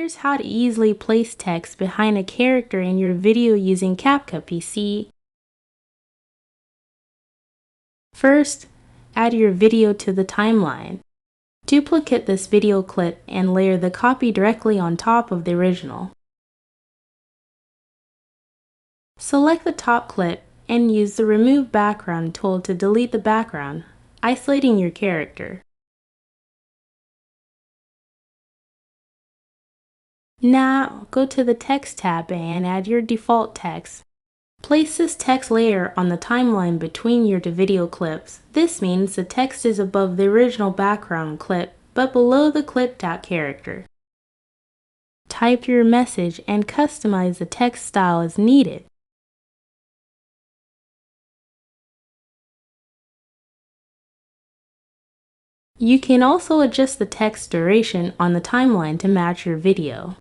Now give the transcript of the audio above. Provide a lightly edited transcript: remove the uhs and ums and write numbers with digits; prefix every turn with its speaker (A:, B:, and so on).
A: Here's how to easily place text behind a character in your video using CapCut PC. First, add your video to the timeline. Duplicate this video clip and layer the copy directly on top of the original. Select the top clip and use the Remove Background tool to delete the background, isolating your character. Now, go to the Text tab and add your default text. Place this text layer on the timeline between your video clips. This means the text is above the original background clip, but below the clipped out character. Type your message and customize the text style as needed. You can also adjust the text duration on the timeline to match your video.